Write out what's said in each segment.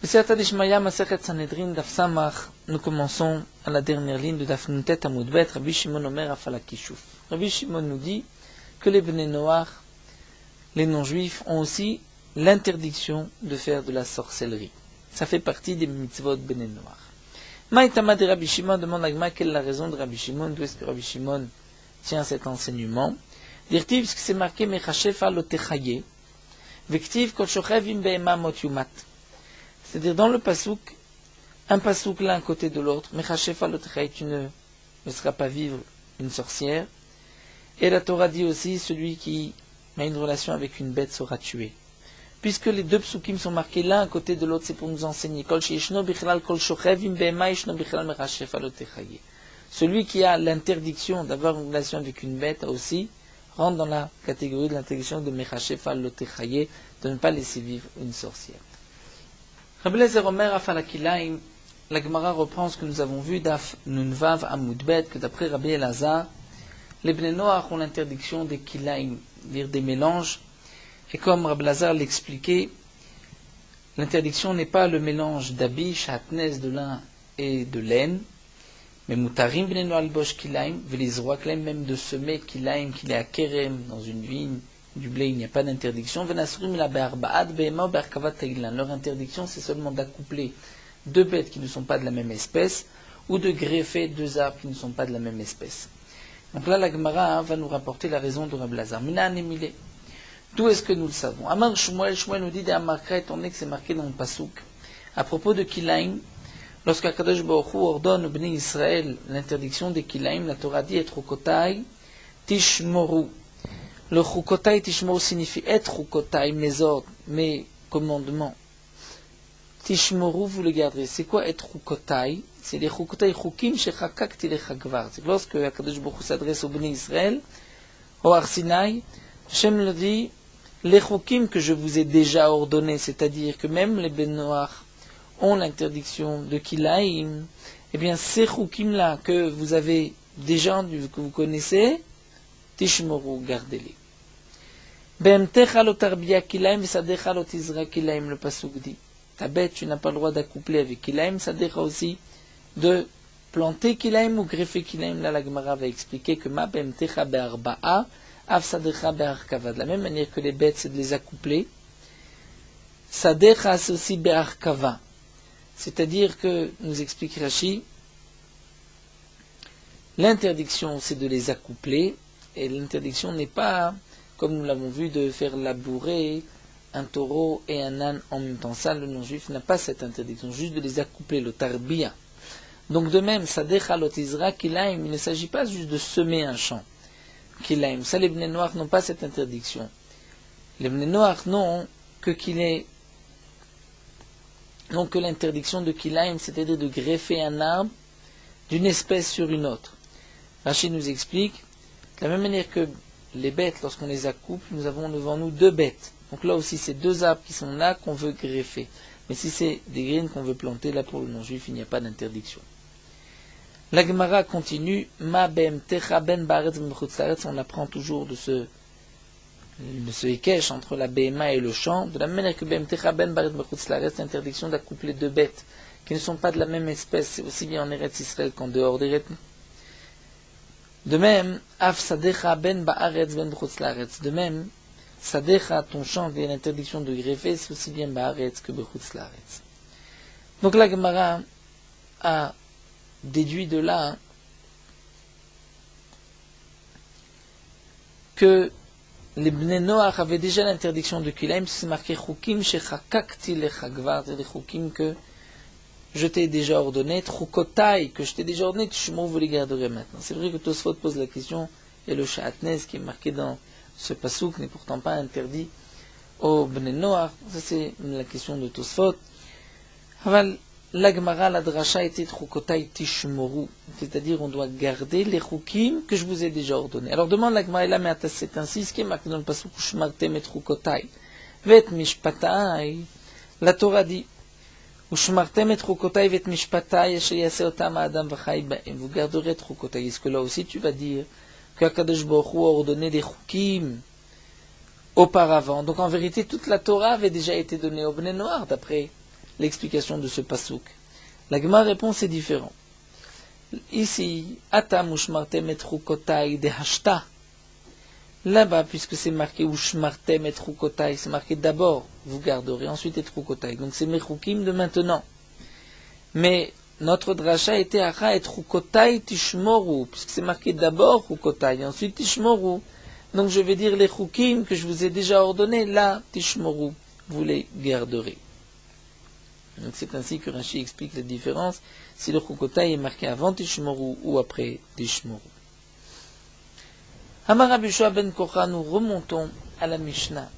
Siyata Dishmaya Masechet Sanhedrin Daf Samach, nous commençons à la dernière ligne de Daf Nuntet Amud Bet. Rabbi Shimon Omer Afalakishuf. Rabbi Shimon nous dit que les Bnei Noach, les non-juifs, ont aussi l'interdiction de faire de la sorcellerie. Ça fait partie des mitzvot Bnei Noach. Maïtama de Rabbi Shimon demande à Gma quelle est la raison de Rabbi Shimon, d'où est-ce que Rabbi Shimon tient cet enseignement. Dirtiv, parce que c'est marqué Mechashefa Lotechaye, Vektiv Kol Shochevim Be'ema Mot Yumat. C'est-à-dire dans le pasouk, un pasouk l'un à côté de l'autre, Mechashefa Lotechaye, tu ne laisseras pas vivre une sorcière. Et la Torah dit aussi, celui qui a une relation avec une bête sera tué. Puisque les deux psukim sont marqués l'un à côté de l'autre, c'est pour nous enseigner. Celui qui a l'interdiction d'avoir une relation avec une bête aussi rentre dans la catégorie de l'interdiction de Mechashefa Lotechaye, de ne pas laisser vivre une sorcière. Rabbi Eliezer Omer Afalakilaim, la Gemara reprend ce que nous avons vu d'Af Nunvav Amud Bet, que d'après Rabbi Elazar, les Bnei Noach ont l'interdiction des kilaim, dire des mélanges. Et comme Rabbi Elazar l'expliquait, l'interdiction n'est pas le mélange d'habits, chatnez, de lin et de laine, mais mutarim Bnei Noach bosh kilaim, velizroa kilaim, même de semer kilaim, qu'il est à kerem, dans une vigne, du blé, il n'y a pas d'interdiction. Venasrim la be'arba'at be'ema be'arkavat ta'ilan. Leur interdiction, c'est seulement d'accoupler deux bêtes qui ne sont pas de la même espèce, ou de greffer deux arbres qui ne sont pas de la même espèce. Donc là, la Gemara va nous rapporter la raison de Rabbi Elazar. Mina anemile. D'où est-ce que nous le savons? Amar Shmuel nous dit d'Amarkra, étant donné que c'est marqué dans le Passouk, à propos de Kilaim, lorsqu'Akadosh Baruch Hu ordonne au Bnei Israël l'interdiction des Kilaim, la Torah dit et Chukotai Tishmoru. Le Chukotai Tishmoru signifie et Chukotai, mes ordres, mes commandements. Tishmoru, vous le garderez. C'est quoi et Chukotai? C'est les Chukotai Chukim Shechakakti Lechagvar. C'est lorsque Akadosh Baruch Hu s'adresse au Bnei Israël, au Har Sinaï, Hashem le dit, les Chukim que je vous ai déjà ordonnés, c'est-à-dire que même les Bnei Noach ont l'interdiction de Kilaim, eh bien ces Chukim-là que vous avez déjà, que vous connaissez, Tishmoru, gardez-les. Be'emtecha lo tarbia Kilaim, v'sadecha lo tizra Kilaim, le pasuk dit. Ta bête, tu n'as pas le droit d'accoupler avec Kilaim, sadecha aussi de planter Kilaim ou greffer Kilaim. Là, la Gemara va expliquer que ma be'emtecha be'arba'a, av sadecha be'arkava. De la même manière que les bêtes, c'est de les accoupler. Sadecha, c'est aussi be'arkava. C'est-à-dire que, nous explique Rashi, l'interdiction, c'est de les accoupler, et l'interdiction n'est pas, comme nous l'avons vu, de faire labourer un taureau et un âne en même temps. Ça, le non-juif n'a pas cette interdiction, juste de les accoupler, le tarbia. Donc de même, sadecha lotizra kilaim, il ne s'agit pas juste de semer un champ. Kilaim, ça les Bnei Noach n'ont pas cette interdiction. Les Bnei Noach n'ont que l'interdiction de kilaim, c'est-à-dire de greffer un arbre d'une espèce sur une autre. Rachid nous explique, de la même manière que les bêtes, lorsqu'on les accouple, nous avons devant nous deux bêtes. Donc là aussi, c'est deux arbres qui sont là qu'on veut greffer. Mais si c'est des graines qu'on veut planter, là pour le non-juif, il n'y a pas d'interdiction. La Gemara continue, Ma bem techa ben baretz b'chutzlaretz, on apprend toujours de ce ékesh entre la béma et le champ. De la même manière que bem techa ben baretz b'chutzlaretz, l'interdiction d'accoupler deux bêtes qui ne sont pas de la même espèce, c'est aussi bien en Eretz Israël qu'en dehors d'Eretz. De même, af sadecha ben ba'aretz ben b'chutzlaretz. De même, sadecha, ton champ, il y a l'interdiction de greffer, c'est aussi bien ba'aretz que b'chutzlaretz. Donc la Gemara a déduit de là que les Bnei Noach avaient déjà l'interdiction de Kilaim, c'est marqué Chukim shechakakti lechagvar, c'est des Chukim que je t'ai déjà ordonné, Chukotai, que je t'ai déjà ordonné, Tishmoru, vous les garderez maintenant. C'est vrai que Tosfot pose la question, et le Shatnez qui est marqué dans ce pasouk n'est pourtant pas interdit au Bnei Noach. Ça c'est la question de Tosfot. Aval, la Gemara, la Drasha était Chukotai Tishmoru, c'est-à-dire on doit garder les Chukim que je vous ai déjà ordonnés. Alors demande la Gemara, mais c'est ainsi, ce qui est marqué dans le pasouk, Ushmartem et Chukotai, Vet Mishpatai, la Torah dit, Ushmartem et Chukotai vet Mishpatai, Asher yaseh otam ha'adam v'chai ba'em. Vous garderez Chukotai. Est-ce que là aussi tu vas dire que Akadosh Baruch Hu a ordonné des Chukim auparavant? Donc en vérité, toute la Torah avait déjà été donnée au Bnei Noach, d'après l'explication de ce pasouk. La Gemara répond, c'est différent. Ici, Atam ushmartem et chukotai de hashta. Là-bas, puisque c'est marqué ushmartem et chukotai, c'est marqué d'abord, vous garderez, ensuite et chukotai. Donc c'est mechukim de maintenant. Mais notre dracha était acha et chukotai tishmoru, puisque c'est marqué d'abord chukotai, ensuite tishmoru. Donc je vais dire les chukim que je vous ai déjà ordonnés, là, tishmoru, vous les garderez. Donc c'est ainsi que Rashi explique la différence, si le chukotai est marqué avant tishmoru ou après tishmoru. Amar Rabbi Yoshua ben Kocha, nous remontons à la Mishnah.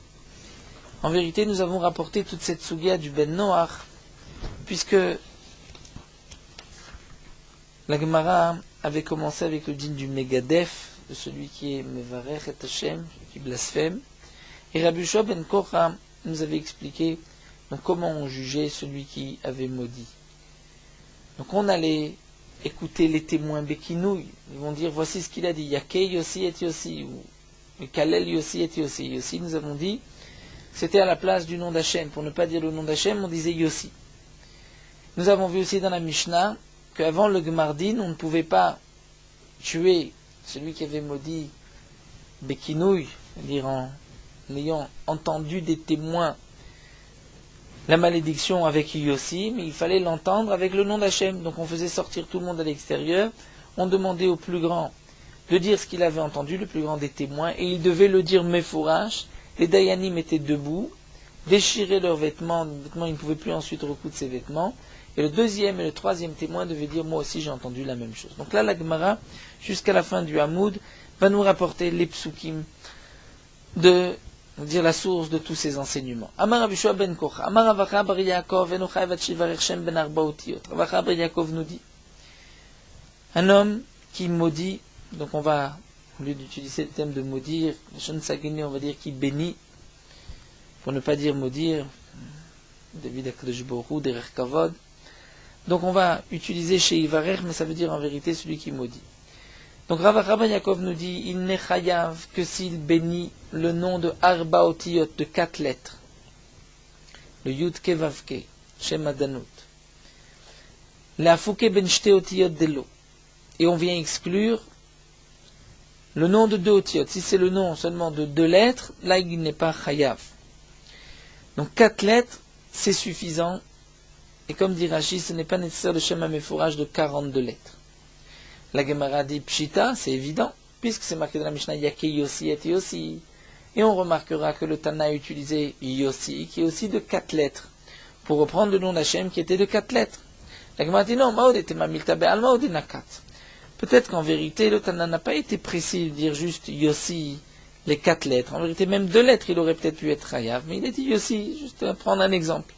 En vérité, nous avons rapporté toute cette sugia du Ben Noach, puisque la Gemara avait commencé avec le din du Megadef, de celui qui est Mevarech et Hashem, qui blasphème. Et Rabbi Yoshua ben Kocha nous avait expliqué donc, comment on jugeait celui qui avait maudit. Donc on allait écouter les témoins Bekinouï. Ils vont dire, voici ce qu'il a dit. Yakei Yossi et Yossi, ou Kalel Yossi et Yossi. Yossi, nous avons dit, c'était à la place du nom d'Hachem. Pour ne pas dire le nom d'Hachem, on disait Yossi. Nous avons vu aussi dans la Mishnah qu'avant le Gemardin, on ne pouvait pas tuer celui qui avait maudit Bekinouï, c'est-à-dire en ayant entendu des témoins la malédiction avec Yossi, mais il fallait l'entendre avec le nom d'Hachem. Donc on faisait sortir tout le monde à l'extérieur, on demandait au plus grand de dire ce qu'il avait entendu, le plus grand des témoins, et il devait le dire Mefourash. Les Dayanim étaient debout, déchiraient leurs vêtements, ils ne pouvaient plus ensuite recoudre ses vêtements, et le deuxième et le troisième témoin devaient dire, moi aussi j'ai entendu la même chose. Donc là, la Gemara, jusqu'à la fin du Hamoud, va nous rapporter les psukim de dire la source de tous ces enseignements. Amar Rabbi Yoshua ben Kocha, Amar Ravacha bar Yaakov, eno chayv shivarech Shem ben arba otiyot. Ravacha bar Yaakov nous dit, un homme qui maudit, donc on va, au lieu d'utiliser le thème de maudire, on va dire qui bénit, pour ne pas dire maudire, David HaKadosh Baruch Hu, derech kavod. Donc on va utiliser chez Ivarech, mais ça veut dire en vérité celui qui maudit. Donc Ravacha bar Yaakov nous dit, il n'est chayav que s'il bénit le nom de Arba Otiyot, de 4 lettres. Le Yud Ke Vav Ke, Shem Adanut. La Fouke Ben Shte Otiyot Delo. Et on vient exclure le nom de 2 Otiyot. Si c'est le nom seulement de 2 lettres, là il n'est pas chayav. Donc 4 lettres, c'est suffisant. Et comme dit Rashi, ce n'est pas nécessaire de Shem HaMefourash de 42 lettres. La Gemara dit Pshita, c'est évident, puisque c'est marqué dans la Mishnah Yakei Yossi et Yossi. Et on remarquera que le Tana a utilisé Yossi, qui est aussi de 4 lettres, pour reprendre le nom d'Hachem qui était de 4 lettres. La Gemara dit non, Maod était Mamilta Be'al Maod et Nakat. Peut-être qu'en vérité, le Tana n'a pas été précis de dire juste Yossi, les 4 lettres. En vérité, même 2 lettres, il aurait peut-être pu être Hayav, mais il a dit Yossi, juste à prendre un exemple.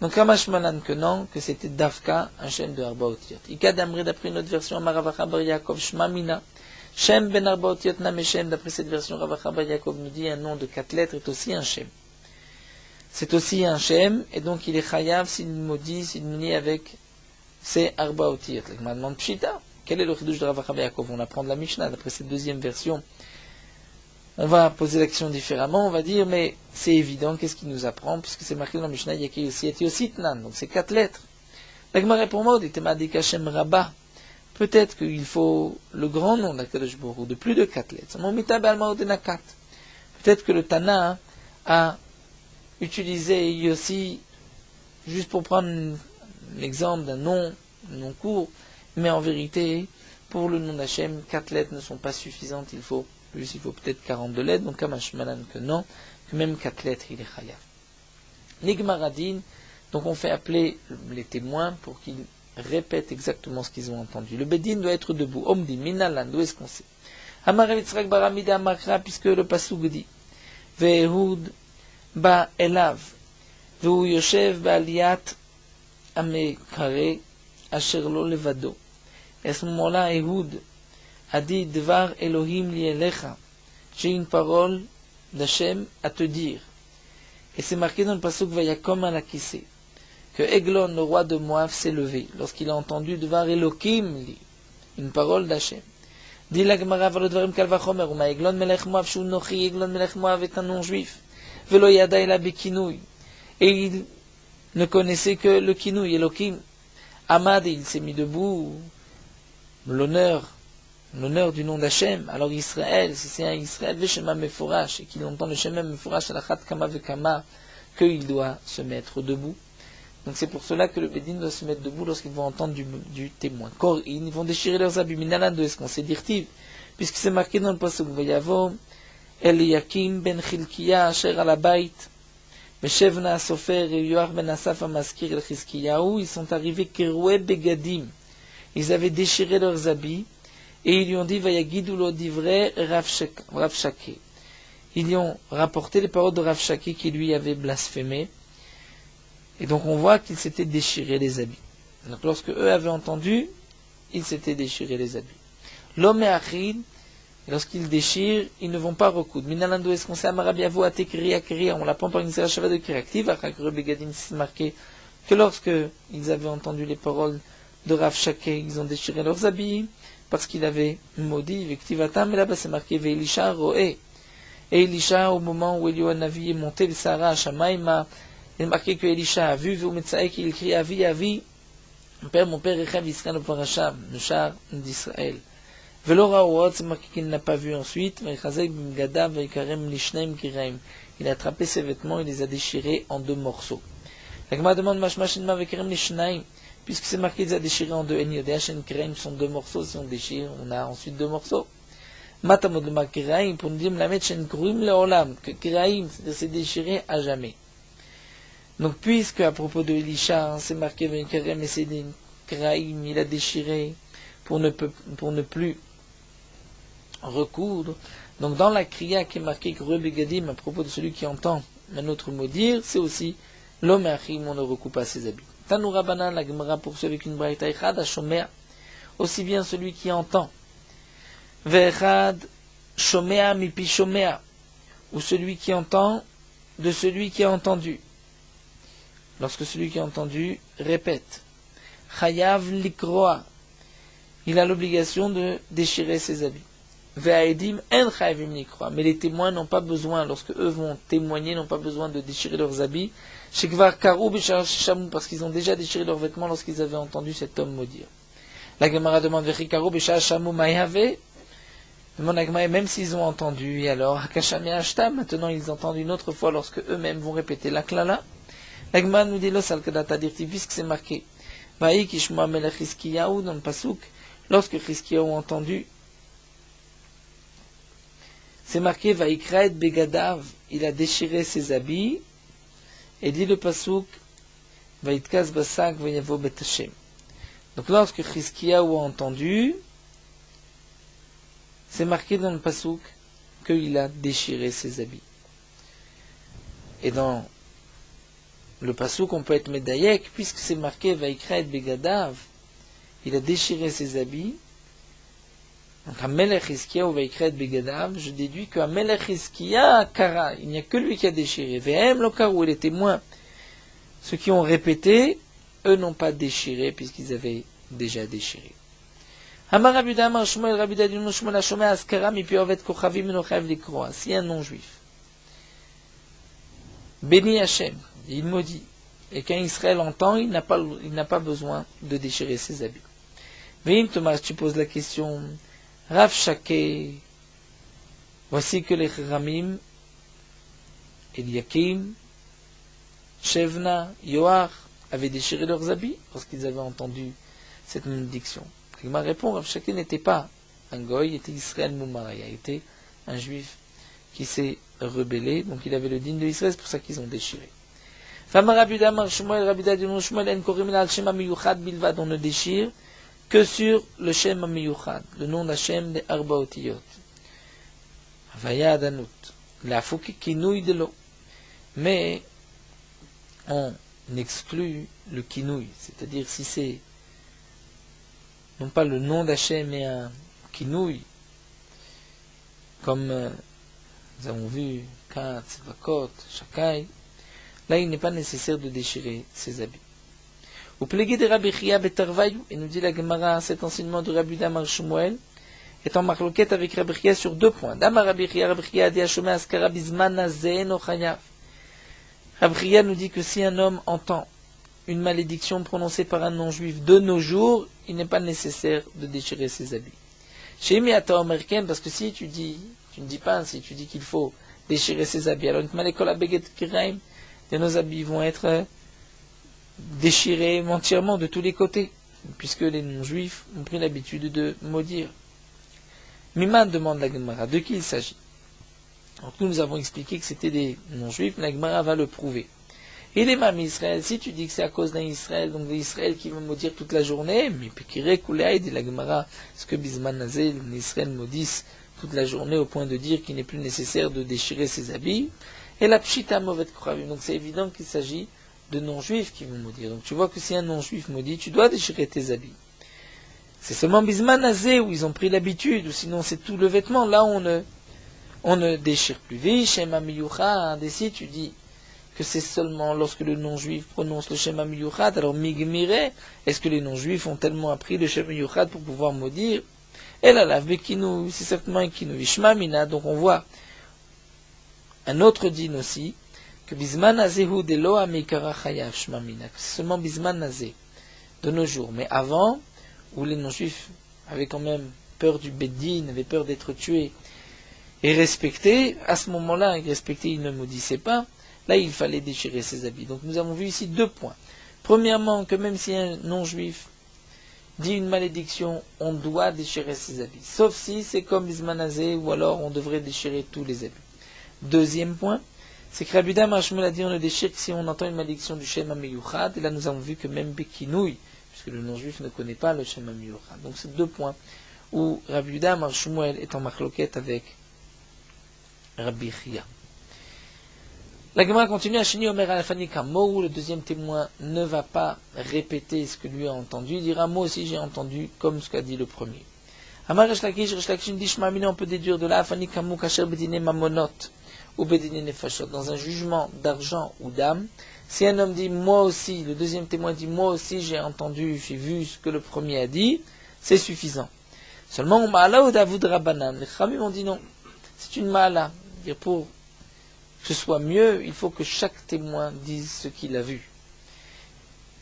Donc, Ramash Malan que non, que c'était Dafka, un Shem de Arba Otiyot. Ika d'Amri, d'après notre version, Maravacha bar Yaakov, Shmamina, Shem ben Arba Otiyot Nam Shem, d'après cette version, Ravacha bar Yaakov nous dit un nom de 4 lettres est aussi un Shem. C'est aussi un Shem, et donc il est Chayav s'il maudit, s'il munit avec ses Arba Otiyot. La demande Pshita. Quel est le chidouche de Ravacha bar Yaakov? On apprend de la Mishnah, d'après cette deuxième version. On va poser l'action différemment, on va dire, mais c'est évident, qu'est-ce qu'il nous apprend, puisque c'est marqué dans la Mishnah, Yakei Yossi et Yossitnan, donc c'est 4 lettres. La Gemara répond moi, Kashem Rabba. Peut-être qu'il faut le grand nom d'Akadosh Baruch Hu, de plus de 4 lettres. Peut-être que le Tana a utilisé Yossi juste pour prendre l'exemple d'un nom court, mais en vérité, pour le nom d'Hachem, 4 lettres ne sont pas suffisantes, il faut peut-être 42 lettres, donc Kamash Malan que non, que même 4 lettres il est chayav. Nigmaradin, donc on fait appeler les témoins pour qu'ils répètent exactement ce qu'ils ont entendu. Le Bedin doit être debout. Omdi, Minalan, d'où est-ce qu'on sait? Amar Yitzrak Baramida Amakra, puisque le Pasuk dit Ve'ehud ba elav, ve'hu yoshev ba'aliyat amekare asher lo levado. Et à ce moment-là, Ehud a dit Dvar Elohim li elecha. J'ai une parole d'Hachem à te dire. Et c'est marqué dans le pasuk Vayakom alakissé que Eglon, le roi de Moab, s'est levé lorsqu'il a entendu Dvar Elohim li, une parole d'Hachem. Dit la Gemara Valodvarim Kalvachomer, Uma Eglon Melech Moab, Shou Nochi, Eglon Melech Moab est un nom juif. Velo Yada ela Bekinouy. Et il ne connaissait que le kinouï, Elohim. Ahmad, il s'est mis debout, l'honneur du nom d'Hachem. Alors Israël, si c'est un Israël, Veshema Meforash, et qu'il entend le Shema Meforash à la Chat Kama Vekama, qu'il doit se mettre debout. Donc c'est pour cela que le Bédine doit se mettre debout lorsqu'ils vont entendre du témoin. Kor, ils vont déchirer leurs habits. Minalan, est-ce qu'on sait dire-t-il? Puisque c'est marqué dans le passage Vayavo, Eliakim ben Chilkiya, Asher al-Abayt, Meshevna Sofer et Yoar ben Asaf Amaskir el Chizkiyahu, ils sont arrivés Keroué Begadim. Ils avaient déchiré leurs habits et ils lui ont dit Vayagidou lo divrei Rav Shake. Ils lui ont rapporté les paroles de Rav Shake qui lui avait blasphémé. Et donc on voit qu'ils s'étaient déchirés les habits. Donc lorsque eux avaient entendu, ils s'étaient déchirés les habits. L'homme est achid, lorsqu'ils déchirent, ils ne vont pas recoudre. Minalando est-ce qu'on sait Amarabiavo a tekri akri, on l'apprend par une sérachava de créative, Akakre Begadim, c'est marqué que lorsque ils avaient entendu les paroles de Rav Shake, ils ont déchiré leurs habits, parce qu'il avait maudit, Vektivatam, et là-bas c'est marqué Veelisha Roé. Et Elisha, au moment où Eliyahu Navi est monté le Sahara à Shamaïma, il est marqué que Elisha a vu, qu'il crie Avi, Avi, mon père Echav Israël Parasham, le char d'Israël. Velora Ouot, c'est marqué qu'il n'a pas vu ensuite, il a attrapé ses vêtements et les a déchirés en 2 morceaux. La Gemara demande Mashmashinma Vekarem Lishnaim, puisque c'est marqué qu'il les a déchirés en 2, Enyodeach Kiraim sont 2 morceaux, si on déchire, on a ensuite 2 morceaux. Matamod le Kiraim, pour nous dire Mlamet Shen Kruim Leolam, que Kiraim, c'est déchiré à jamais. Donc, puisque à propos de Elisha, c'est marqué Vekarem et c'est des Kiraim, il a déchiré pour ne plus recoudre. Donc dans la kriya qui est marquée Begadim à propos de celui qui entend un autre mot dire, c'est aussi l'homme achim, on ne recoupe pas ses habits. Tanoura Banan, la Gemara poursuit avec une braïta echad ashomea, aussi bien celui qui entend, ve'echad shomea mipi shomea, ou celui qui entend de celui qui a entendu. Lorsque celui qui a entendu répète, chayav likroa, il a l'obligation de déchirer ses habits. Ve'aedim en chayavim likroa, mais les témoins n'ont pas besoin, lorsque eux vont témoigner, n'ont pas besoin de déchirer leurs habits. Shekvar karou b'shar shamou, parce qu'ils ont déjà déchiré leurs vêtements lorsqu'ils avaient entendu cet homme maudire. La Gemara demande vechi karou b'shar shamou ma'yave. Demande la Gemara, même s'ils ont entendu, et alors hakasham yashta, maintenant ils entendent une autre fois lorsque eux-mêmes vont répéter la klala. La Gemara nous dit lo salkadata dirti, puisque c'est marqué Vaïk ishma melech Chizkiyahu dans le pasuk, lorsque Chizkiyahu a entendu, c'est marqué Vaikraet Begadav, il a déchiré ses habits, et dit le pasuk Vaitkaz Basak Vayavo Bet Hashem. Donc lorsque Chizkiyahu a entendu, c'est marqué dans le pasuk qu'il a déchiré ses habits. Et dans le pasuk, on peut être médaillek, puisque c'est marqué Vaikraet Begadav, il a déchiré ses habits. Donc, Amelech Hizkiya ou Vaikraet Begadav, je déduis que Amelech Hizkiya Kara, il n'y a que lui qui a déchiré. Vehem Lokaru, et les témoins, ceux qui ont répété, eux n'ont pas déchiré, puisqu'ils avaient déjà déchiré. Amar Rabuda Amar Shmuel Rabuda Dino Shmuel Hashomeh Askara Mipi Ovet Kochavim Enochav Likroa. Si un non-juif bénit Hachem, il maudit, et quand Israël entend, il n'a pas besoin de déchirer ses habits. Veim Thomas, tu poses la question, Rav Shake, voici que les Ramim, Eliakim, Shevna, Yoar avaient déchiré leurs habits lorsqu'ils avaient entendu cette malédiction. Il m'a répondu, Rav Shake n'était pas un goy, il était Israël Moumaraya, il était un juif qui s'est rebellé, donc il avait le digne de Israël, c'est pour ça qu'ils ont déchiré. On ne déchire que sur le Shem HaMiyuchad, le nom d'Hachem des Arba Otiyot. Havaya Adanut, la Fouki Kinouï de l'eau. Mais on exclut le Kinouï, c'est-à-dire si c'est non pas le nom d'Hachem mais un Kinouï, comme nous avons vu Katz, Vakot, Shakai, là il n'est pas nécessaire de déchirer ses habits. Au plégué de Rabbi Chia Betarvayou, et nous dit la Gemara, cet enseignement de Rabbi Damar Shmuel, est en marloquette avec Rabbi Chia sur 2 points. Damar Rabbi Chia a dit Hashomeh Askara Bizman Nazeh no Chayav. Rabbi Chia nous dit que si un homme entend une malédiction prononcée par un non-juif de nos jours, il n'est pas nécessaire de déchirer ses habits. Chez Miata Omerken, parce que si tu ne dis pas, si tu dis qu'il faut déchirer ses habits, alors nos habits vont être déchirés entièrement de tous les côtés, puisque les non-juifs ont pris l'habitude de maudire. Miman demande la Gemara, de qui il s'agit? Donc nous avons expliqué que c'était des non-juifs, la Gemara va le prouver. Et les mâmes Israël, si tu dis que c'est à cause d'un Israël, donc d'Israël qui va maudire toute la journée, mais Pekiré Kouléaï, dit la Gemara, ce que Bisman Nazé, les Israël maudissent toute la journée au point de dire qu'il n'est plus nécessaire de déchirer ses habits, et la Pshita Movet Kravim, donc c'est évident qu'il s'agit de non-juifs qui vont maudire. Donc tu vois que si un non-juif maudit, tu dois déchirer tes habits. C'est seulement Bisman Nazé où ils ont pris l'habitude, ou sinon c'est tout le vêtement, là on ne déchire plus. Shema Miyucha, si tu dis que c'est seulement lorsque le non-juif prononce le Shema Miyuchad, alors Migmire, est-ce que les non-juifs ont tellement appris le Shema Miyuchad pour pouvoir maudire? Et là, la Vekinu, c'est certainement un Kinu Vishma Mina, donc on voit un autre din aussi, que Bisman Nazehu Delo Amikara Chayav Shma Mina, que c'est seulement Bisman Nazé, de nos jours. Mais avant, où les non-juifs avaient quand même peur du Beddin, avaient peur d'être tués et respectés, à ce moment-là, ils ne maudissaient pas. Là, il fallait déchirer ses habits. Donc nous avons vu ici deux points. Premièrement, que même si un non-juif dit une malédiction, on doit déchirer ses habits. Sauf si c'est comme Bismanazé, ou alors on devrait déchirer tous les habits. Deuxième point, c'est que Rabbi Yuda Marshmuel a dit on ne déchire que si on entend une malédiction du Shema Miyuchad. Et là nous avons vu que même Bekinouï, puisque le non-juif ne connaît pas le Shema Miyuchad. Donc c'est deux points où Rabbi Yuda Marshmuel est en machloket avec Rabbi Chia. La Gemara continue à Shini Omer Alfani Kamo, le deuxième témoin ne va pas répéter ce que lui a entendu, il dira moi aussi j'ai entendu comme ce qu'a dit le premier. Amar Resh Lakish dit Shmamine, on peut déduire de là Alfani Kamo Kasher Bedine Mamonot ou Bedine Nefashot, dans un jugement d'argent ou d'âme. Si un homme dit moi aussi, le deuxième témoin dit moi aussi j'ai entendu, j'ai vu ce que le premier a dit, c'est suffisant. Seulement on ma'ala ou Davoud Rabbanan, les Khamim ont dit non, c'est une ma'ala, pour que ce soit mieux, il faut que chaque témoin dise ce qu'il a vu.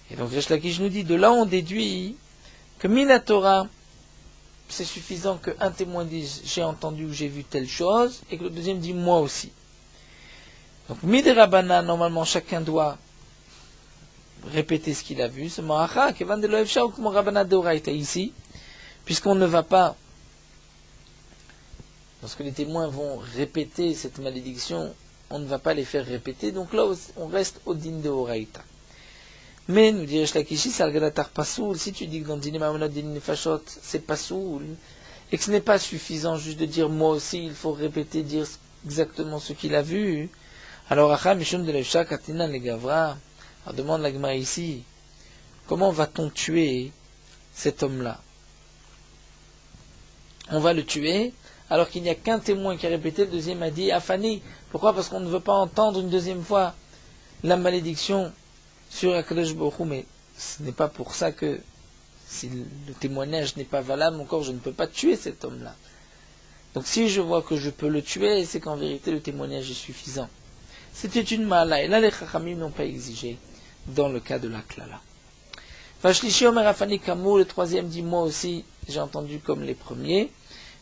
Et donc Resh Lakish nous dit, de là on déduit que Minatora, c'est suffisant qu'un témoin dise j'ai entendu ou j'ai vu telle chose, et que le deuxième dit moi aussi. Donc Miderabana, normalement chacun doit répéter ce qu'il a vu, c'est Maracha, Kevan de l'Oefsha ou comme Rabana de Oraita ici, puisqu'on ne va pas, lorsque les témoins vont répéter cette malédiction, on ne va pas les faire répéter, donc là on reste au din de Horaïta. Mais nous dirait Shlakishi, Salgadatar Pasoul, si tu dis que dans Dine Mamonot Dine Nefashot, c'est Pasoul, et que ce n'est pas suffisant juste de dire moi aussi, il faut répéter, dire exactement ce qu'il a vu, alors Acha Mishum de Levcha Katina le Gavra, alors demande la Gemara ici, comment va-t-on tuer cet homme-là? On va le tuer, alors qu'il n'y a qu'un témoin qui a répété, le deuxième a dit Afani. Pourquoi? Parce qu'on ne veut pas entendre une deuxième fois la malédiction sur Akadosh Baruch Hu, mais ce n'est pas pour ça que, si le témoignage n'est pas valable, encore je ne peux pas tuer cet homme-là. Donc si je vois que je peux le tuer, c'est qu'en vérité le témoignage est suffisant. C'était une mala, et là les Chachamim n'ont pas exigé dans le cas de la klala. Vashlishi Omer Afani Kamou, le troisième dit moi aussi, j'ai entendu comme les premiers.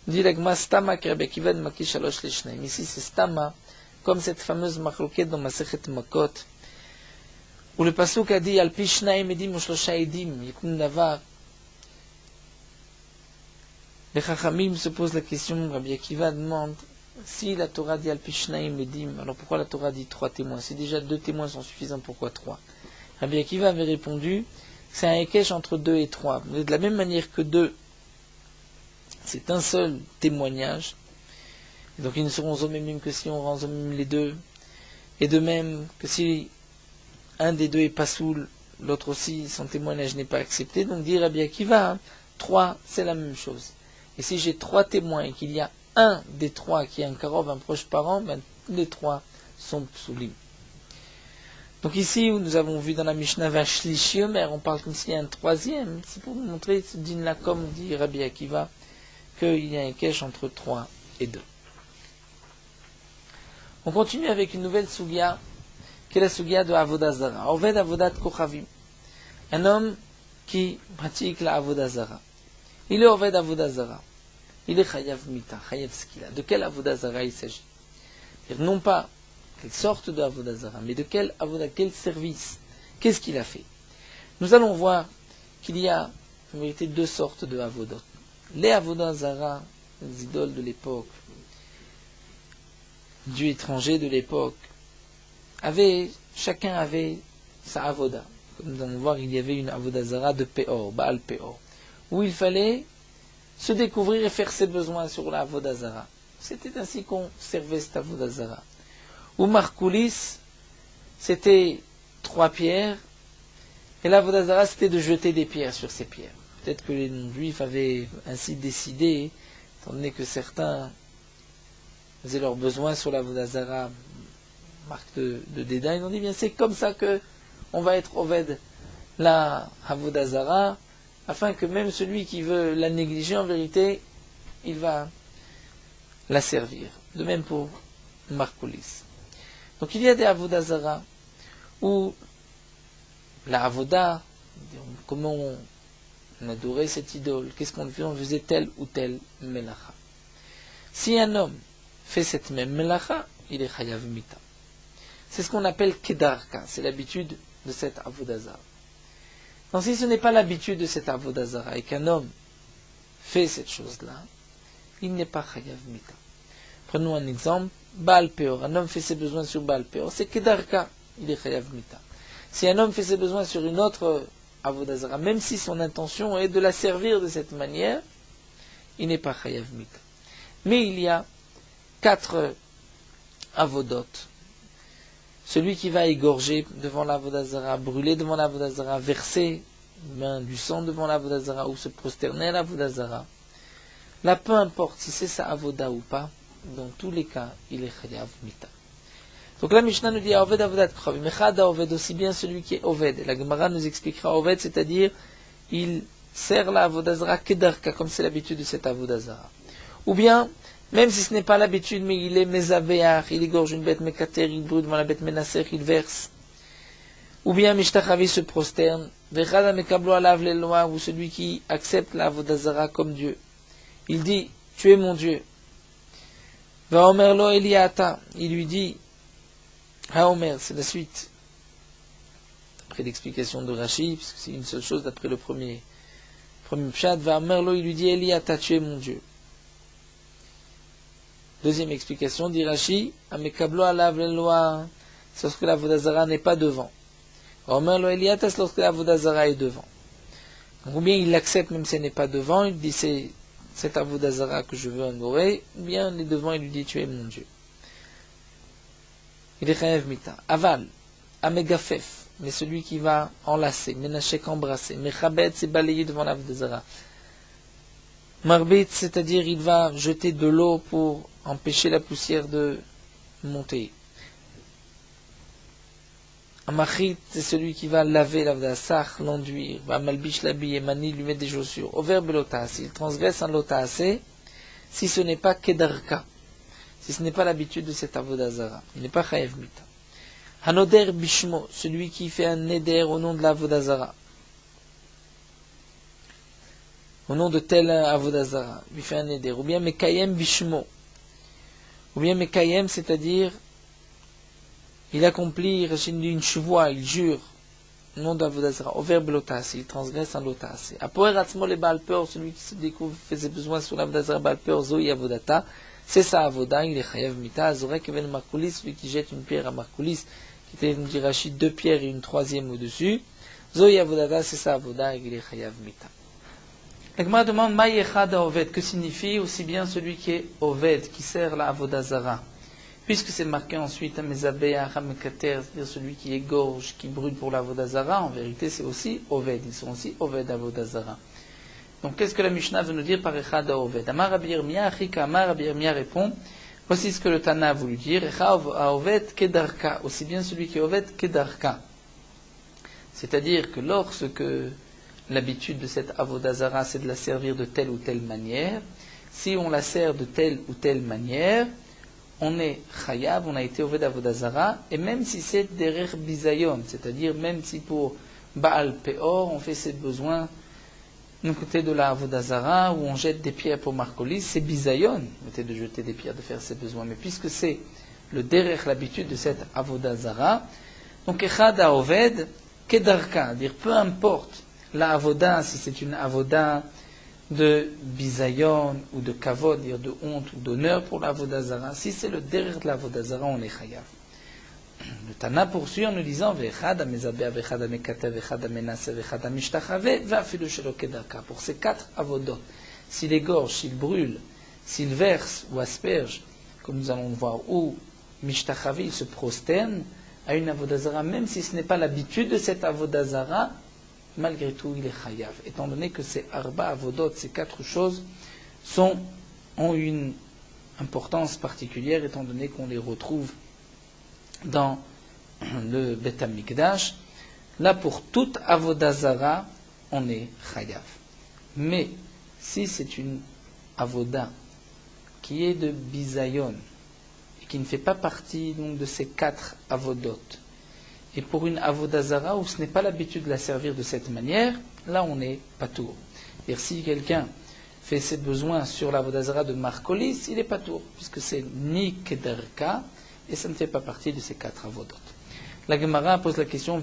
Dit l'agma stama kerbekivad maki shalosh leshnaim. Ici c'est stama, comme cette fameuse machloket dans Masechet Makot, où le pasuk a dit al pi shnaim edim ou shlosha edim yikun navar. Les Chachamim se posent la question, Rabbi Akiva demande si la Torah dit al pi shnaim edim, alors pourquoi la Torah dit 3 témoins? Si déjà 2 témoins sont suffisants, pourquoi 3? Rabbi Akiva avait répondu c'est un ékesh entre 2 et 3. Mais de la même manière que 2, c'est un seul témoignage. Et donc ils ne seront zomimim que si on rend zomim les deux. Et de même que si un des deux est pas soul, l'autre aussi, son témoignage n'est pas accepté. Donc dire Rabbi Akiva, 3, c'est la même chose. Et si j'ai 3 témoins et qu'il y a un des 3 qui est un karov, un proche parent, ben, les 3 sont psulim. Donc ici, où nous avons vu dans la Mishnah Vashlishi Omer, on parle comme s'il y a un troisième. C'est pour vous montrer, ce din-là, comme dit Rabbi Akiva, qu'il y a un kesh entre 3 et 2. On continue avec une nouvelle sugia, qui est la sugia de Avodah Zara. Oved Avodat Kochavim. Un homme qui pratique la Avodah Zara. Il est Oved Avodah Zara. Il est Chayav Mita, Chayav Skila. De quel Avodah Zara il s'agit? Non pas quelle sorte de Avodah Zara, mais de quel Avodah, quel service. Qu'est-ce qu'il a fait? Nous allons voir qu'il y a en vérité deux sortes de Avodot. Les Avodah Zara, les idoles de l'époque, dieux étrangers de l'époque, chacun avait sa Avodah. Comme nous allons voir, il y avait une Avodah Zara de Peor, Baal Peor, où il fallait se découvrir et faire ses besoins sur la Avodah Zara. C'était ainsi qu'on servait cette Avodah Zara. Ou Markoulis, c'était 3 pierres, et la Avodah Zara, c'était de jeter des pierres sur ces pierres. Peut-être que les non-juifs avaient ainsi décidé, étant donné que certains faisaient leurs besoins sur la Avodah Zara, marque de dédain, ils ont dit, bien c'est comme ça que on va être Oved la Avodah Zara, afin que même celui qui veut la négliger, en vérité, il va la servir. De même pour Markoulis. Donc il y a des Avodah Zara où la Avodah, comment on adorait cette idole, qu'est-ce qu'on faisait? On faisait telle ou telle melacha. Si un homme fait cette même melacha, il est Chayav Mita. C'est ce qu'on appelle Kedarka, c'est l'habitude de cette Avodah Zara. Donc si ce n'est pas l'habitude de cette Avodah Zara et qu'un homme fait cette chose-là, il n'est pas Chayav Mita. Prenons un exemple, Baal Peor. Un homme fait ses besoins sur Baal Peor, c'est Kedarka, il est Chayav Mita. Si un homme fait ses besoins sur une autre Avodah Zara, même si son intention est de la servir de cette manière, il n'est pas Chayav Mita. Mais il y a 4 Avodot. Celui qui va égorger devant l'Avodah Zara, brûler devant l'Avodah Zara, verser du sang devant l'Avodah Zara ou se prosterner à l'Avodah Zara. Là, peu importe si c'est sa Avodah ou pas, dans tous les cas, il est Chayav Mita. Donc la Mishnah nous dit Oved Avodat Krovim, Echad Oved, aussi bien celui qui est Oved. La Gemara nous expliquera Oved, c'est-à-dire il sert la Avodah Zara Kedarka, comme c'est l'habitude de cette Avodah Zara. Ou bien, même si ce n'est pas l'habitude, mais il est Mezaveach, il égorge une bête Mekater, il brûle devant la bête Menasser, il verse. Ou bien Mishtachavi se prosterne, Vechad Amekablo Alav Leloa, ou celui qui accepte la Avodah Zara comme Dieu. Il dit, tu es mon Dieu. Va Omerlo Eliata, il lui dit, Haomer, c'est la suite. Après l'explication de Rashi, puisque c'est une seule chose d'après le premier pshat, va Omerlo, il lui dit, Eliata, tu es mon Dieu. Deuxième explication, dit Rashi, Amekablo alav leloa, c'est lorsque la Avodah Zara n'est pas devant. Omerlo Eliata, c'est lorsque la Avodah Zara est devant. Donc, ou bien il l'accepte même si elle n'est pas devant, il dit, c'est cette Avodah Zara que je veux honorer, ou bien elle est devant, il lui dit, tu es mon Dieu. Il est Chayav Mita. Aval, Amegafef, mais celui qui va enlacer, Menachek embrasser, Mechabet, c'est balayer devant l'Avodah Zara. Marbit, c'est-à-dire il va jeter de l'eau pour empêcher la poussière de monter. Amachit, c'est celui qui va laver l'Avodah Sach, l'enduire, va malbish l'habiller, mani, lui mettre des chaussures. Over belotas, il transgresse un lotaase, si ce n'est pas kedarka. Si ce n'est pas l'habitude de cette Avodah Zara, il n'est pas Chayav Mita. Hanoder Bishmo, celui qui fait un neder au nom de la Avodah Zara. Au nom de tel Avodah Zara, il fait un neder. Ou bien Mekayem Bishmo. Ou bien Mekayem, c'est-à-dire, il accomplit une chevoie, il jure, au nom de l'Avodah Zara. Over Belotas, il transgresse un lotas. Apoer Atzmo le Baal Peor, celui qui se découvre, fait ses besoins sur l'Avodah Zara Baal Peor, Zoï Avodata. C'est sa avoda, il est Chayav Mita, Azorek Even Markoulis, celui qui jette une pierre à Markoulis, qui était, nous dit Rachid, 2 pierres et une 3e au-dessus. Zoï Avodata, c'est sa avoda, il est Chayav Mita. La Gemara demande, Maïechad Oved, que signifie aussi bien celui qui est Oved, qui sert la Avodah Zara. Puisque c'est marqué ensuite, Mezabéach, Amekater, c'est-à-dire celui qui égorge, qui brûle pour la Avodah Zara, en vérité c'est aussi Oved, ils sont aussi Oved Avodah Zara. Donc, qu'est-ce que la Mishnah veut nous dire par Echad Oved? Amar Rabbi Yirmiyah, Achika Amar, Rabbi Yirmiyah répond, voici ce que le Tana a voulu dire, Echad Oved Kedarka, aussi bien celui qui est Oved Kedarka. C'est-à-dire que lorsque l'habitude de cette Avodah Zara, c'est de la servir de telle ou telle manière, si on la sert de telle ou telle manière, on est Chayav, on a été Oved Avodah Zara, et même si c'est Derer Bizayon, c'est-à-dire même si pour Baal Peor, on fait ses besoins du côté de la Avodah Zara, où on jette des pierres pour Marcolis, c'est Bisayon, le de jeter des pierres, de faire ses besoins. Mais puisque c'est le derech, l'habitude de cette Avodah Zara, donc Echad Haoved, Kedarka, dire peu importe la Avodah, si c'est une Avodah de Bisayon ou de Kavod, dire de honte ou d'honneur pour la Avodah Zara, si c'est le derech de la Avodah Zara, on est chayav. Le Tana poursuit en nous disant pour ces 4 avodot, s'il égorge, s'il brûle, s'il verse ou asperge, comme nous allons le voir, ou mishtachave, il se prosterne à une avodazara, même si ce n'est pas l'habitude de cette avodazara, malgré tout il est chayav, étant donné que ces arba avodot, ces 4 choses, ont une importance particulière, étant donné qu'on les retrouve dans le Bet HaMikdash. Là, pour toute Avodazara, on est chayav. Mais si c'est une Avoda qui est de Bisayon et qui ne fait pas partie donc de ces 4 Avodot, et pour une Avodazara où ce n'est pas l'habitude de la servir de cette manière, là on est patour. Et si quelqu'un fait ses besoins sur l'Avodazara de Marcolis, il est patour, puisque c'est ni Kederka, et ça ne fait pas partie de ces 4 avodot. La Gemara pose la question,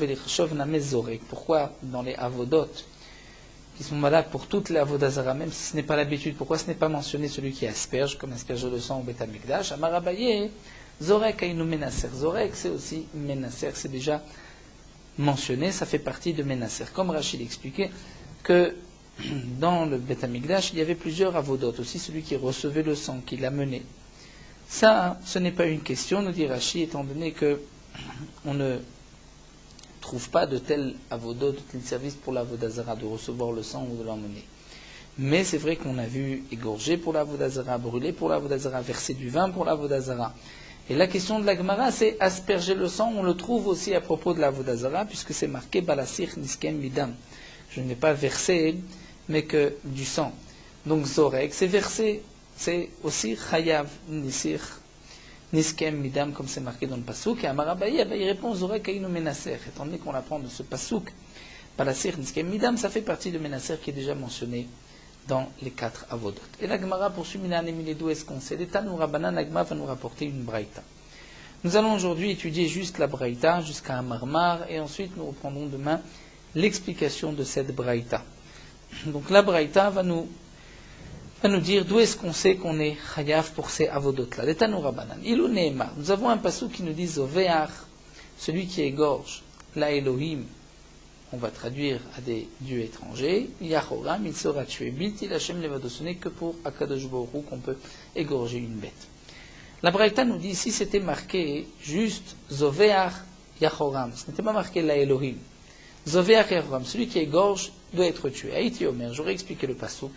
pourquoi dans les avodot, qui sont valables pour toutes les avodazara, même si ce n'est pas l'habitude, pourquoi ce n'est pas mentionné celui qui asperge, comme asperge le sang au Bet HaMikdash? Amar Abaye, Zorek aïnou menaser. Zorek, c'est aussi menaser, c'est déjà mentionné, ça fait partie de menaser. Comme Rachid expliquait que dans le Bet HaMikdash, il y avait plusieurs avodot, aussi celui qui recevait le sang, qui l'amenait. Ça, ce n'est pas une question, nous dit Rashi, étant donné que on ne trouve pas de tel avodot, de tel service pour l'avodazara, de recevoir le sang ou de l'emmener. Mais c'est vrai qu'on a vu égorger pour l'avodazara, brûler pour l'avodazara, verser du vin pour l'avodazara. Et la question de la Gemara, c'est asperger le sang, on le trouve aussi à propos de l'avodazara, puisque c'est marqué balasir niskem midam. Je ne vais pas verser, mais que du sang. Donc zorek, c'est verser. C'est aussi chayav nisir niskem midam, comme c'est marqué dans le pasuk. Et Amar Abaye, il répond zorek aïnou menaser. Étant donné qu'on apprend de ce pasuk, balasir niskem midam, ça fait partie de menaser qui est déjà mentionné dans les 4 avodot. Et la Gemara poursuit minan et miledou est-ce qu'on sait. L'État nous rabbanan, la Gemara va nous rapporter une braïta. Nous allons aujourd'hui étudier juste la braïta jusqu'à un marmar, et ensuite nous reprendrons demain l'explication de cette braïta. Donc la braïta va nous dire d'où est-ce qu'on sait qu'on est chayav pour ces avodot-là. L'Etanu Rabbanan. Ilou Neymar. Nous avons un passou qui nous dit Zoveach, celui qui égorge, la Elohim, on va traduire à des dieux étrangers, Yahoram, il sera tué. Bilti Lachem Levado, ce n'est que pour Akadosh Baruch Hu qu'on peut égorger une bête. La Braïta nous dit, si c'était marqué juste Zoveach Yahoram, ce n'était pas marqué la Elohim. Zoveach Yahoram, celui qui égorge doit être tué. Haïti Omer, j'aurais expliqué le passouk.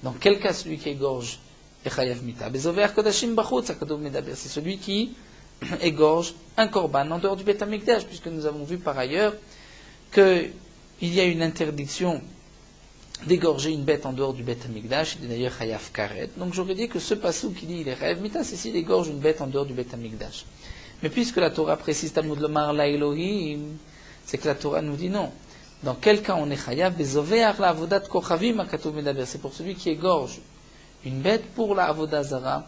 Dans quel cas celui qui égorge est chayav mita? Bezover kodashim bachutz akadov medaber. C'est celui qui égorge un korban en dehors du Bet HaMikdash, puisque nous avons vu par ailleurs qu'il y a une interdiction d'égorger une bête en dehors du Bet HaMikdash. Il est d'ailleurs chayav karet. Donc j'aurais dit que ce passou qui dit il est chayav mita, c'est s'il égorge une bête en dehors du Bet HaMikdash. Mais puisque la Torah précise Talmud Lomar la Elohim, c'est que la Torah nous dit non. Dans quel cas on est chayav? Bezoveach la avodat kochavim akatov medaber. C'est pour celui qui égorge une bête pour la avodah zara.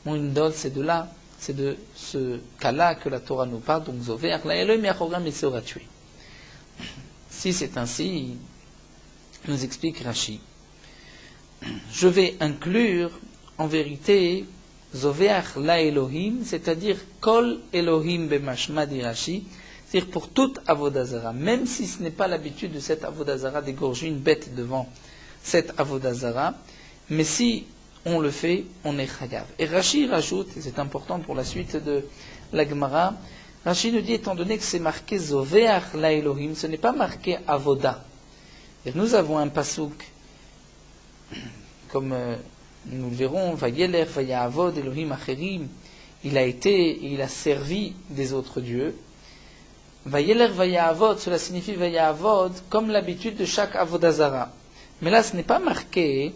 Mon indol, c'est de ce cas-là que la Torah nous parle. Donc zoveach la Elohim yachoram, il sera tué. Si c'est ainsi, nous explique Rashi. Je vais inclure en vérité zoveach la Elohim, c'est-à-dire kol Elohim b'mashma di Rashi. C'est-à-dire pour toute avodazara, même si ce n'est pas l'habitude de cette avodazara d'égorger une bête devant cette avodazara, mais si on le fait, on est chayav. Et Rashi rajoute, et c'est important pour la suite de la Gemara, Rashi nous dit, étant donné que c'est marqué Zoveach la Elohim, ce n'est pas marqué avoda. Et nous avons un pasouk, comme nous le verrons, Vayeler, Vayavod, Elohim Acherim, il a servi des autres dieux. Vayeler Vayavod, cela signifie Vayavod, comme l'habitude de chaque avodazara. Mais là, ce n'est pas marqué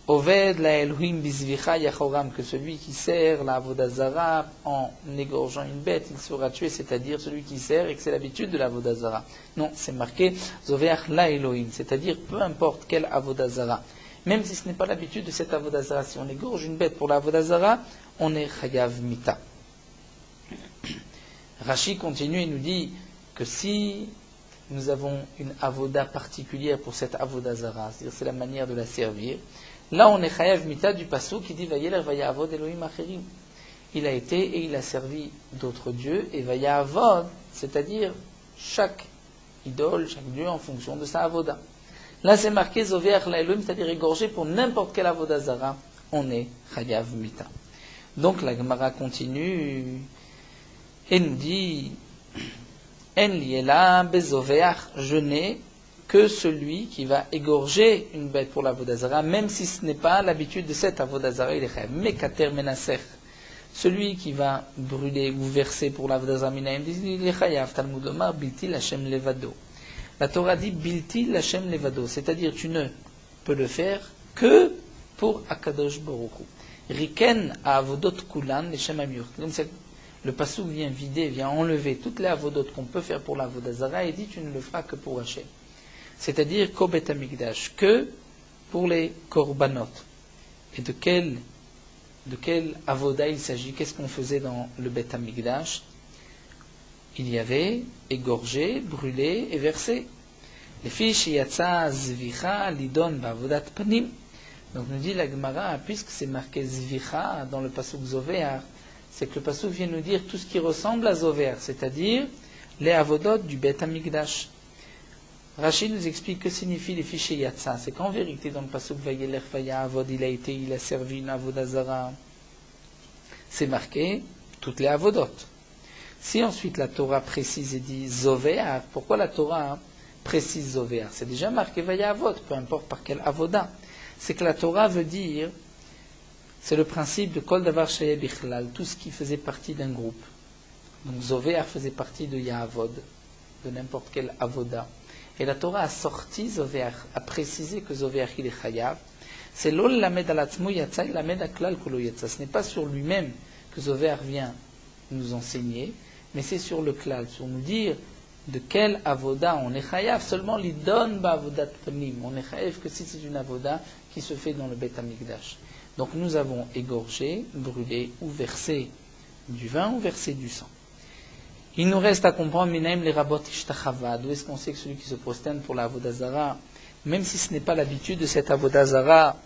Oved la Elohim bizvicha yachoram, que celui qui sert la Avodazara en égorgeant une bête, il sera tué, c'est-à-dire celui qui sert et que c'est l'habitude de la Avodazara. Non, c'est marqué Zoveach la Elohim, c'est-à-dire peu importe quelle Avodazara. Même si ce n'est pas l'habitude de cette Avodazara, si on égorge une bête pour la Avodazara, on est Chayav Mita. Rashi continue et nous dit que si nous avons une avoda particulière pour cette avodazara, c'est-à-dire c'est la manière de la servir, là on est chayav mita du pasuk qui dit Vayeler vayavod Elohim acherim. Il a été et il a servi d'autres dieux, et vayavod, c'est-à-dire chaque idole, chaque dieu en fonction de sa avoda. Là c'est marqué Zoveach la Elohim, c'est-à-dire égorgé pour n'importe quelle avodazara, on est chayav mita. Donc la Gemara continue et nous dit En liela bezoveach, je n'ai que celui qui va égorger une bête pour l'avodazara, même si ce n'est pas l'habitude de cette avodazara, il est chayav. Mekater menasech, celui qui va brûler ou verser pour l'avodazara minaim, il est chayav. Talmud Omar bilti lachem levado. La Torah dit bilti lachem levado, c'est-à-dire tu ne peux le faire que pour Akadosh Baruch Hu. Riken a avodot kulan leshem amur. Le passouk vient vider, vient enlever toutes les avodotes qu'on peut faire pour l'avodazara et dit tu ne le feras que pour Hachem. C'est-à-dire qu'au Bet Hamikdash, que pour les korbanot. Et de quel avoda il s'agit? Qu'est-ce qu'on faisait dans le Bet Hamikdash? Il y avait égorgé, brûlé et versé. Les fiches yatsa zvicha lidon ba'avodat panim. Donc nous dit la Gemara, puisque c'est marqué zvicha dans le passouk zovéar, c'est que le passouk vient nous dire tout ce qui ressemble à Zover, c'est-à-dire les avodot du Bet Hamikdash. Rashi nous explique que signifie les fichiers Yatsa. C'est qu'en vérité, dans le passouk Vayeler Vaya Avod, il a servi une avodazara. C'est marqué toutes les avodot. Si ensuite la Torah précise et dit Zover, pourquoi la Torah précise Zover? C'est déjà marqué Vaya Avod, peu importe par quel avoda. C'est que la Torah veut dire. C'est le principe de Kol Davar Shaya Bichlal, tout ce qui faisait partie d'un groupe. Donc Zovéach faisait partie de Yahavod, de n'importe quel avoda. Et la Torah a sorti Zovéach, a précisé que Zovéach il est chayav. C'est l'ol lamed alatzmo yatsa, il lamed aklal kolo yatsa. Ce n'est pas sur lui-même que Zovéach vient nous enseigner, mais c'est sur le klal, sur nous dire de quel avoda on est chayav. Seulement l'idon ba'avodat panim. On est chayav que si c'est une avoda qui se fait dans le Bet Hamikdash. Donc nous avons égorgé, brûlé ou versé du vin ou versé du sang. Il nous reste à comprendre Minaim les rabot ishtachava. D'où est-ce qu'on sait que celui qui se prosterne pour la avodazara, même si ce n'est pas l'habitude de cette avodazara,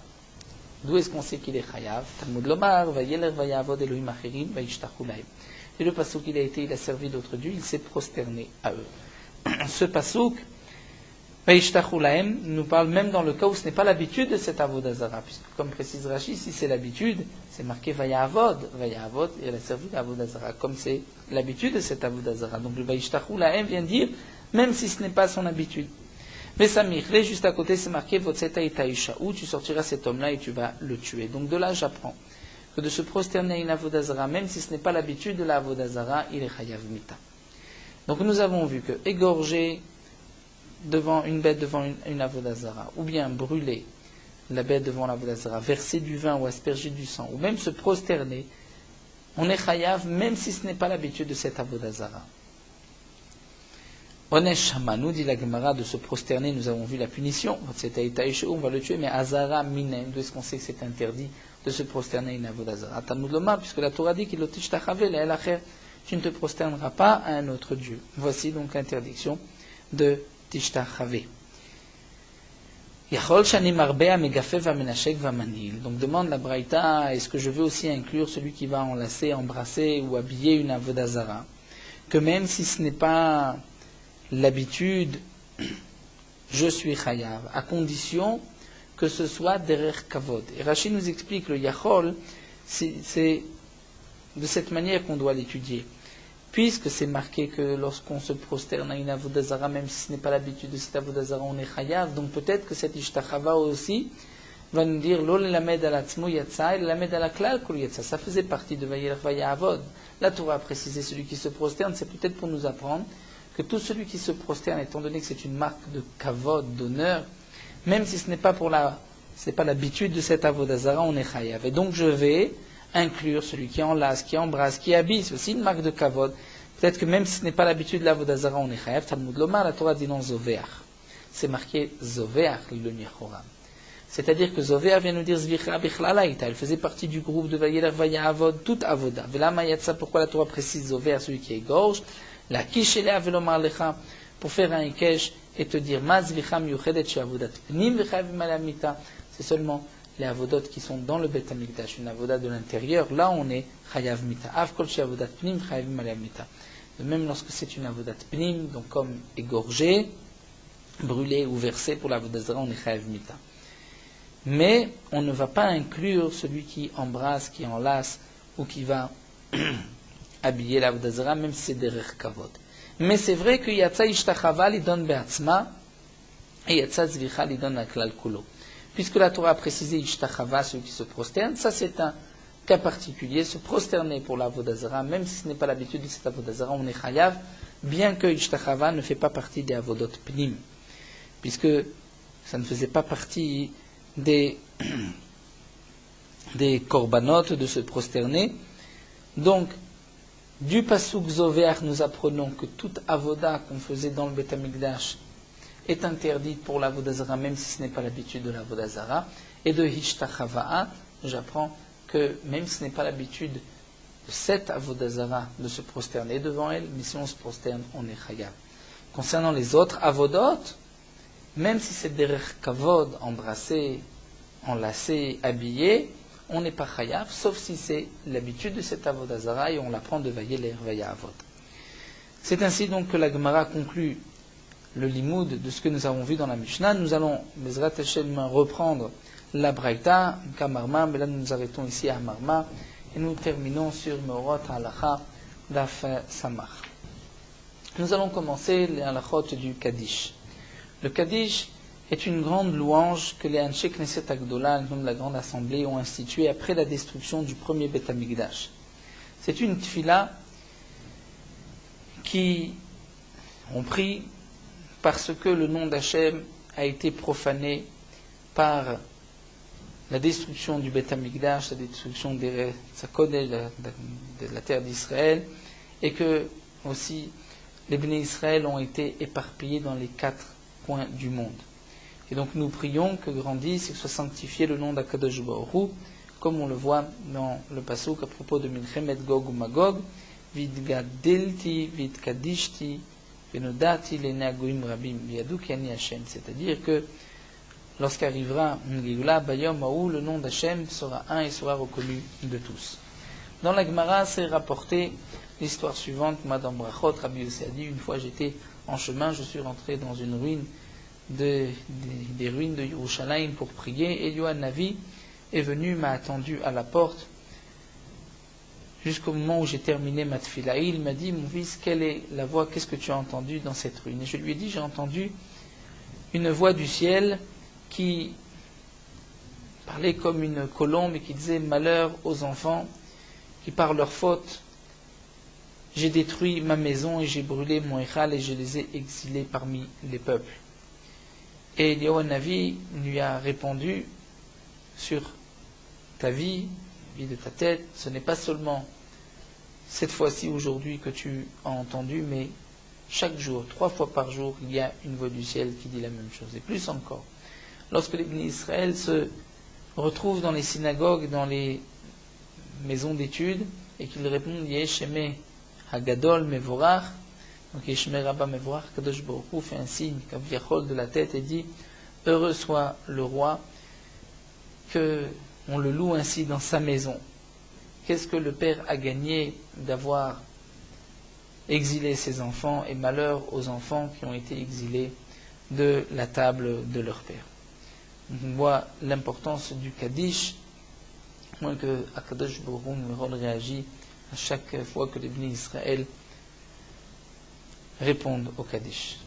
d'où est-ce qu'on sait qu'il est chayav? Talmud Lomar, vayeler vayavod Elohim acherim vayishtachulayim. Et le passouk il a servi d'autres dieux, il s'est prosterné à eux. Ce passouk Vayishtachulaim nous parle même dans le cas où ce n'est pas l'habitude de cette avodazara, puisque comme précise Rashi, si c'est l'habitude, c'est marqué Vayavod, et elle a servi l'avodazara, comme c'est l'habitude de cette avodazara. Donc le Vayishtachulaim vient dire, même si ce n'est pas son habitude. Mais Samichle, juste à côté, c'est marqué Votseta itaisha, où tu sortiras cet homme-là et tu vas le tuer. Donc de là, j'apprends que de se prosterner à une avodazara, même si ce n'est pas l'habitude de la avodazara, il est chayav mita. Donc nous avons vu que égorger devant une bête devant une avodazara, ou bien brûler la bête devant l'avodazara, verser du vin ou asperger du sang, ou même se prosterner, on est chayav même si ce n'est pas l'habitude de cette avodazara. Onesh Shama, nous dit la Gemara, de se prosterner, nous avons vu la punition, on va le tuer, mais Azara Minem, d'où est-ce qu'on sait que c'est interdit de se prosterner à une avodazara? Talmud Lomar, puisque la Torah dit qu'il tu ne te prosterneras pas à un autre Dieu. Voici donc l'interdiction de Tishtachave. Yachol shani marbea megafe vamenashek vamanil. Donc demande la Braïta, est-ce que je veux aussi inclure celui qui va enlacer, embrasser ou habiller une avodazara? Que même si ce n'est pas l'habitude, je suis chayav, à condition que ce soit derer kavod. Et Rashi nous explique le yachol, c'est de cette manière qu'on doit l'étudier. Puisque c'est marqué que lorsqu'on se prosterne à une avodazara, même si ce n'est pas l'habitude de cette avodazara, on est chayav, donc peut-être que cette ishtachava aussi va nous dire l'ol lamed alatzmo yatsa, il lamed alaklal kol yatsa. Ça faisait partie de Vayeler Vayavod. La Torah a précisé celui qui se prosterne, c'est peut-être pour nous apprendre que tout celui qui se prosterne, étant donné que c'est une marque de kavod, d'honneur, même si ce n'est pas pour la ce n'est pas l'habitude de cet avodah zara, on est chayav. Et donc je vais inclure celui qui enlace, qui embrasse, qui habille, c'est aussi une marque de kavod. Peut-être que même si ce n'est pas l'habitude de l'avodah zara, on est chayav. Talmud Lomar, la Torah dit non zoveach. C'est marqué zoveach le nichoram. C'est-à-dire que zoveach vient nous dire zvicha bichlalaïta. Elle faisait partie du groupe de Vayeler Vaya Avod, toute avoda. Vela mayatsa, pourquoi la Torah précise zoveach, celui qui égorge. La kishelea velomar lecha, pour faire un ikesh et te dire ma zvicha miyuchedet she avodat pnim v'chayavim alamita. C'est seulement les avodot qui sont dans le Beth Amikdash, une avoda de l'intérieur, là on est chayav mita. Av kol she avodat pnim chayavim alamita. De même lorsque c'est une avodat pnim, donc comme égorgé, brûlé ou versé pour l'avodat zara, on est chayav mita. Mais on ne va pas inclure celui qui embrasse, qui enlace ou qui va habiller l'avodah zara, même si c'est derech kavod. Mais c'est vrai que yatsa ishtachava lidon be'atzma et yatsa zvicha lidon l'aklal kulo. Puisque la Torah a précisé ishtachava, celui qui se prosterne, ça c'est un cas particulier, se prosterner pour l'avodah zara, même si ce n'est pas l'habitude de cet avodah zara, on est chayav, bien que ishtachava ne fait pas partie des avodot pnim, puisque ça ne faisait pas partie des korbanot de se prosterner. Donc, du pasuk zoveach, nous apprenons que toute avoda qu'on faisait dans le Beth Amikdash est interdite pour l'avodah zara, même si ce n'est pas l'habitude de l'avodah zara. Et de hishtachava'a, j'apprends que même si ce n'est pas l'habitude de cette avodah zara de se prosterner devant elle, mais si on se prosterne, on est chayav. Concernant les autres avodot, même si c'est derech kavod, embrassé, enlacé, habillé, on n'est pas chayav, sauf si c'est l'habitude de cette avodah zara et on l'apprend de Vayeler Vaya Avod. C'est ainsi donc que la Gemara conclut le limoud de ce que nous avons vu dans la Mishnah. Nous allons, Bezrat Hashem, reprendre la Braïta, Kamarma, mais là nous nous arrêtons ici à Marma, et nous terminons sur Meorot Halacha Daf Samach. Nous allons commencer les halachot du Kaddish. Le Kaddish est une grande louange que les Anshe Knesset Agdola, le nom de la grande assemblée, ont instituée après la destruction du premier Beth Amikdash. C'est une tfila qui ont pris parce que le nom d'Hachem a été profané par la destruction du Beth Amikdash, la destruction de la terre d'Israël, et que aussi les Bnei Israël ont été éparpillés dans les 4 coins du monde. Et donc nous prions que grandisse et que soit sanctifié le nom d'Akadosh Baruch Hu, comme on le voit dans le pasuk à propos de Milchemet Gog ou Magog, Vidgadelti, Vidkadishti, Venodati, Lenagoim Rabim, Yaduk Yani Hashem. C'est-à-dire que lorsqu'arrivera une Géoula, Bayom Aou, le nom d'Hachem sera un et sera reconnu de tous. Dans la Gemara, c'est rapporté l'histoire suivante, Madame Brachot, Rabbi Yossi a dit, une fois j'étais en chemin, je suis rentré dans une ruine des ruines de Yerushalayim pour prier, et Yohan Navi est venu, m'a attendu à la porte jusqu'au moment où j'ai terminé ma tfila. Il m'a dit, mon fils, quelle est la voix, qu'est-ce que tu as entendu dans cette ruine? Et je lui ai dit, j'ai entendu une voix du ciel qui parlait comme une colombe et qui disait, malheur aux enfants qui par leur faute j'ai détruit ma maison et j'ai brûlé mon Echal et je les ai exilés parmi les peuples. Et Yohan Navi lui a répondu, sur ta vie de ta tête, ce n'est pas seulement cette fois-ci aujourd'hui que tu as entendu, mais chaque jour, 3 fois par jour, il y a une voix du ciel qui dit la même chose. Et plus encore, lorsque les Bnei Israël se retrouvent dans les synagogues, dans les maisons d'études, et qu'ils répondent Yesheme Hagadol Mevorach, donc Yeshme Rabba Mevorach, Kadosh Baruch Hu fait un signe, Kaviachol de la tête, et dit heureux soit le roi, que on le loue ainsi dans sa maison. Qu'est-ce que le père a gagné d'avoir exilé ses enfants, et malheur aux enfants qui ont été exilés de la table de leur père. On voit l'importance du Kaddish, moins que Akadosh Baruch Hu réagit à chaque fois que les Bnei Israël répondent au Kaddish.